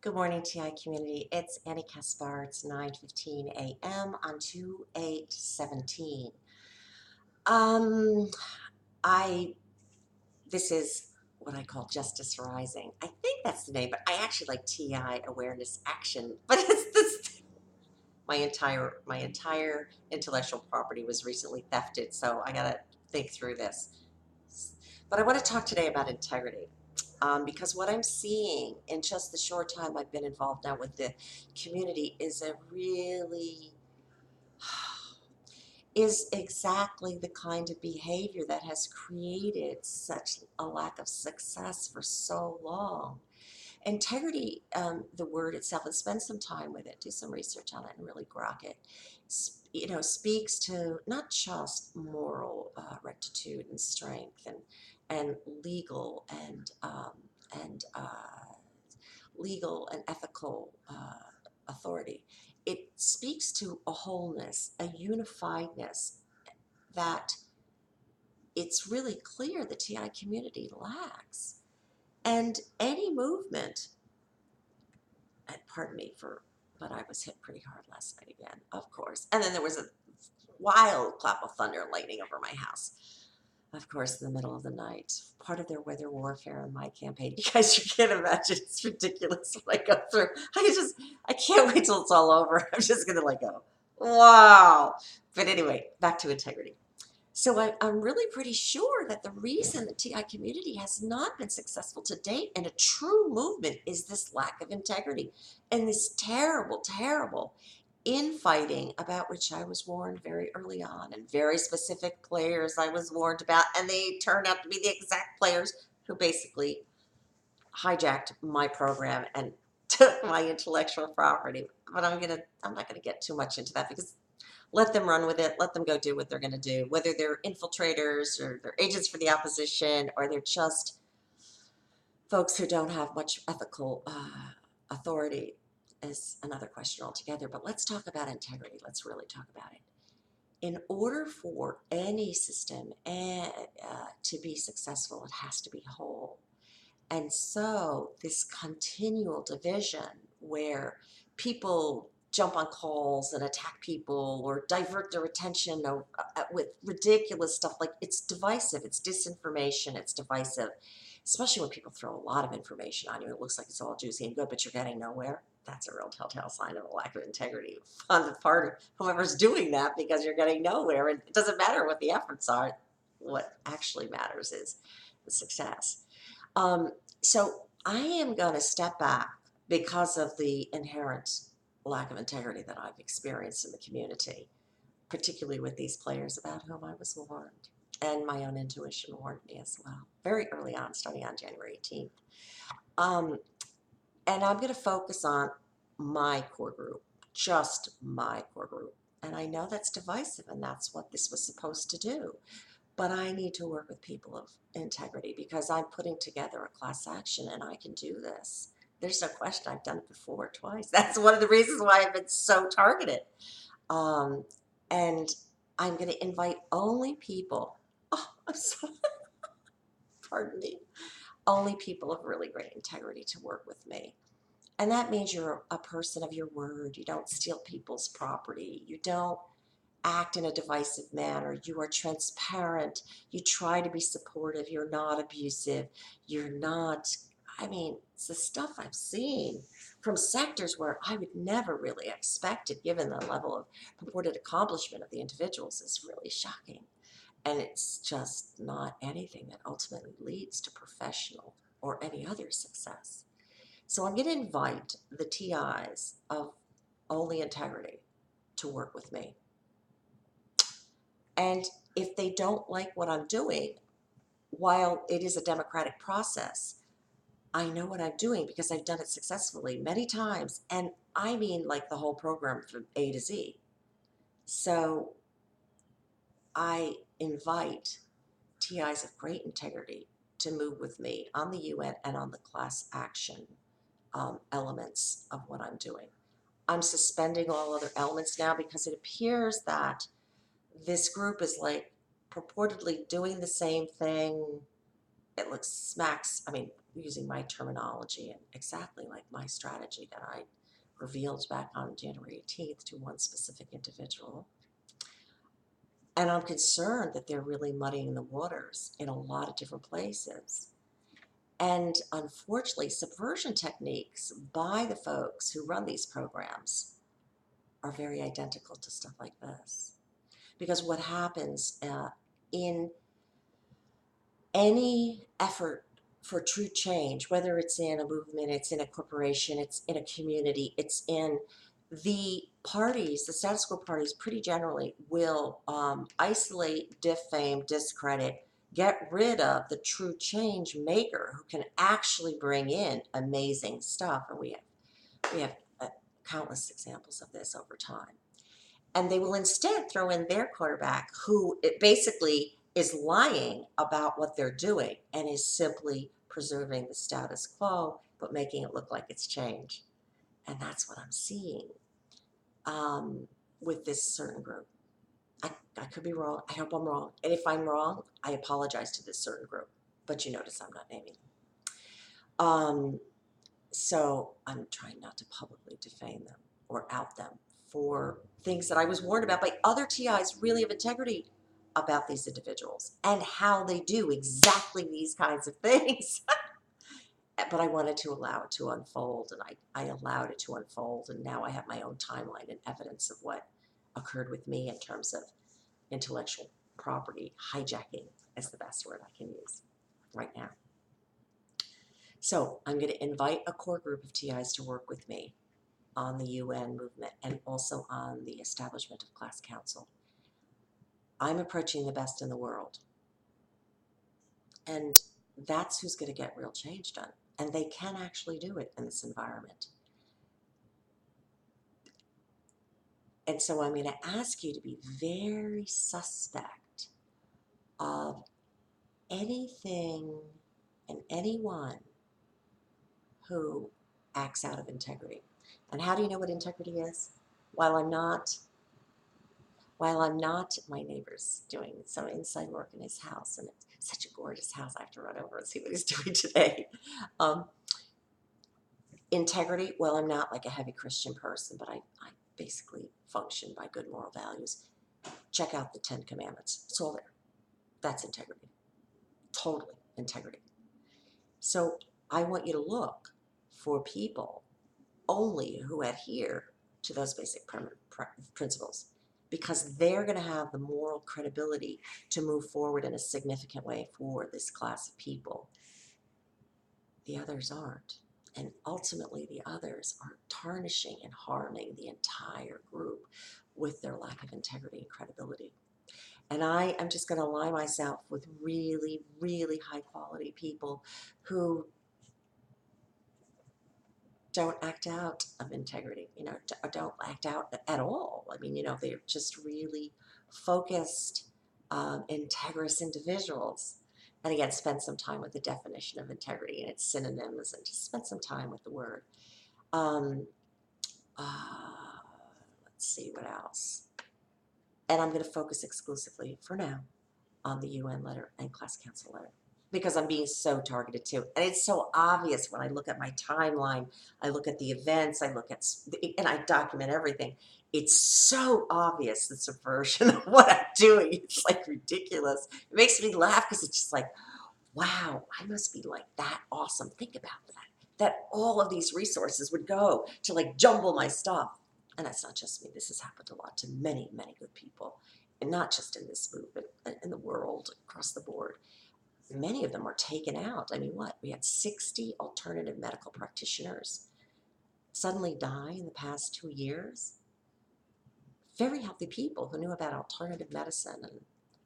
Good morning, TI community. It's Annie Kaspar. It's 9:15 a.m. on 2/8/17. Um, I this is what I call Justice Rising. I think that's the name, but I actually like TI Awareness Action. But it's this my entire intellectual property was recently thefted, so I gotta think through this. But I want to talk today about integrity. Because what I'm seeing in just the short time I've been involved now with the community is exactly the kind of behavior that has created such a lack of success for so long. Integrity, the word itself, and spend some time with it, do some research on it, and really grok it. Speaks to not just moral rectitude and strength and legal and legal and ethical authority. It speaks to a wholeness, a unifiedness that it's really clear the TI community lacks. And any movement, and pardon me for, but I was hit pretty hard last night again, of course. And then there was a wild clap of thunder and lightning over my house. Of course, in the middle of the night, part of their weather warfare on my campaign. You guys, you can't imagine. It's ridiculous what I go through. I can't wait till it's all over. I'm just going to go, wow. But anyway, back to integrity. So I'm really pretty sure that the reason the TI community has not been successful to date in a true movement is this lack of integrity and this terrible, terrible infighting about which I was warned very early on, and very specific players I was warned about, and they turned out to be the exact players who basically hijacked my program and took my intellectual property. But I'm not gonna get too much into that because let them run with it. Let them go do what they're going to do, whether they're infiltrators or they're agents for the opposition or they're just folks who don't have much ethical authority is another question altogether. But let's talk about integrity. Let's really talk about it. In order for any system to be successful, it has to be whole. And so this continual division where people jump on calls and attack people or divert their attention with ridiculous stuff, like it's divisive, it's disinformation, it's divisive, especially when people throw a lot of information on you. It looks like it's all juicy and good, but you're getting nowhere. That's a real telltale sign of a lack of integrity on the part of whoever's doing that, because you're getting nowhere. And it doesn't matter what the efforts are. What actually matters is the success. Um, so I am going to step back because of the inherent lack of integrity that I've experienced in the community, particularly with these players about whom I was warned. And my own intuition warned me as well, very early on, starting on January 18th. Um, and I'm going to focus on my core group, just my core group. And I know that's divisive, and that's what this was supposed to do. But I need to work with people of integrity because I'm putting together a class action and I can do this. There's no question. I've done it before twice. That's one of the reasons why I've been so targeted. Um, and I'm going to invite only people. Oh, I'm sorry. Pardon me. Only people of really great integrity to work with me. And that means you're a person of your word. You don't steal people's property. You don't act in a divisive manner. You are transparent. You try to be supportive. You're not abusive. You're not, it's the stuff I've seen from sectors where I would never really expect it, given the level of purported accomplishment of the individuals, is really shocking. And it's just not anything that ultimately leads to professional or any other success. So I'm going to invite the TIs of only integrity to work with me. And if they don't like what I'm doing, while it is a democratic process, I know what I'm doing because I've done it successfully many times. And I mean, like the whole program from A to Z. So I invite TIs of great integrity to move with me on the UN and on the class action elements of what I'm doing. I'm suspending all other elements now because it appears that this group is like purportedly doing the same thing. It looks smacks, using my terminology and exactly like my strategy that I revealed back on January 18th to one specific individual. And I'm concerned that they're really muddying the waters in a lot of different places. And unfortunately, subversion techniques by the folks who run these programs are very identical to stuff like this. Because what happens in any effort for true change, whether it's in a movement, it's in a corporation, it's in a community, it's in the parties, the status quo parties pretty generally will isolate, defame, discredit, get rid of the true change maker who can actually bring in amazing stuff. And we have countless examples of this over time. And they will instead throw in their quarterback who it basically is lying about what they're doing and is simply preserving the status quo, but making it look like it's change. And that's what I'm seeing with this certain group. I could be wrong. I hope I'm wrong. And if I'm wrong, I apologize to this certain group. But you notice I'm not naming them. So I'm trying not to publicly defame them or out them for things that I was warned about by other TIs really of integrity about these individuals and how they do exactly these kinds of things. But I wanted to allow it to unfold, and I allowed it to unfold, and now I have my own timeline and evidence of what occurred with me in terms of intellectual property hijacking is the best word I can use right now. So I'm going to invite a core group of TIs to work with me on the UN movement and also on the establishment of class council. I'm approaching the best in the world. And that's who's going to get real change done. And they can actually do it in this environment. And so I'm going to ask you to be very suspect of anything and anyone who acts out of integrity. And how do you know what integrity is? While I'm not, my neighbor's doing some inside work in his house, and it's such a gorgeous house. I have to run over and see what he's doing today. Integrity, well, I'm not like a heavy Christian person, but I basically function by good moral values. Check out the 10 Commandments. It's all there. That's integrity. Totally integrity. So I want you to look for people only who adhere to those basic principles, because they're going to have the moral credibility to move forward in a significant way for this class of people. The others aren't. And ultimately, the others are tarnishing and harming the entire group with their lack of integrity and credibility. And I am just going to align myself with really, really high quality people who don't act out of integrity, don't act out at all. I mean, they're just really focused, integrous individuals. And again, spend some time with the definition of integrity and its synonyms, and just spend some time with the word. Let's see what else. And I'm going to focus exclusively for now on the UN letter and class council letter, because I'm being so targeted too. And it's so obvious when I look at my timeline, I look at the events, and I document everything. It's so obvious, the subversion of what I'm doing. It's like ridiculous. It makes me laugh because it's just like, wow, I must be like that awesome. Think about that all of these resources would go to like jumble my stuff. And that's not just me. This has happened a lot to many, many good people, and not just in this movement, in the world, across the board. Many of them were taken out. I mean, we had 60 alternative medical practitioners suddenly die in the past 2 years. Very healthy people who knew about alternative medicine. And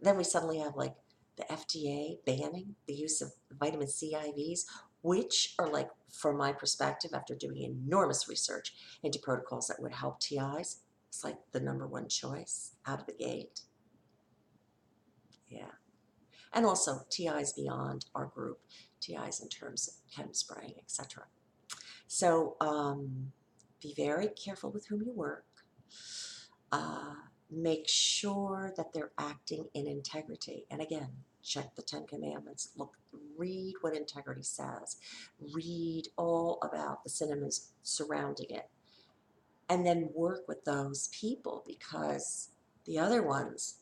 then we suddenly have like the FDA banning the use of vitamin C IVs, which are like, from my perspective, after doing enormous research into protocols that would help TIs, it's like the #1 choice out of the gate. Yeah. And also TIs beyond our group, TIs in terms of chem spraying, etc. So be very careful with whom you work. Make sure that they're acting in integrity. And again, check the Ten Commandments, look, read what integrity says, read all about the synonyms surrounding it, and then work with those people, because the other ones,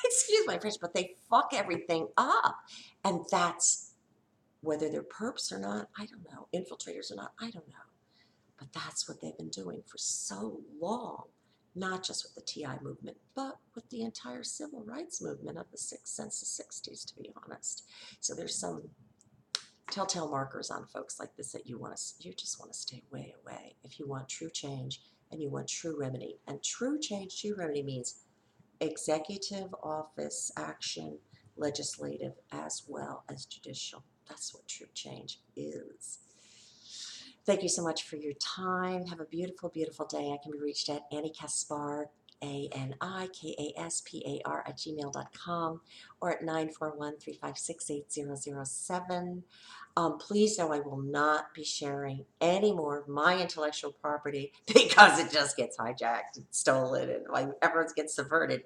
excuse my French, but they fuck everything up. And that's, whether they're perps or not, I don't know, infiltrators or not, I don't know. But that's what they've been doing for so long, not just with the TI movement, but with the entire civil rights movement of the since the 60s, to be honest. So there's some telltale markers on folks like this that you just want to stay way away if you want true change and you want true remedy. And true change, true remedy means executive office action, legislative, as well as judicial. That's what true change is. Thank you so much for your time. Have a beautiful, beautiful day. I can be reached at Annie Kaspar, ANIKASPAR @gmail.com, or at 941-356-8007. Please know I will not be sharing any more of my intellectual property because it just gets hijacked and stolen and like everyone gets subverted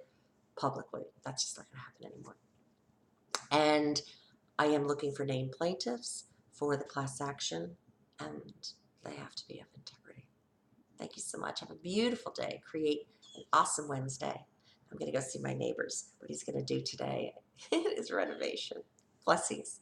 publicly. That's just not going to happen anymore. And I am looking for named plaintiffs for the class action, and they have to be of integrity. Thank you so much. Have a beautiful day. Create an awesome Wednesday. I'm going to go see my neighbors, what he's going to do today in his renovation. Blessings.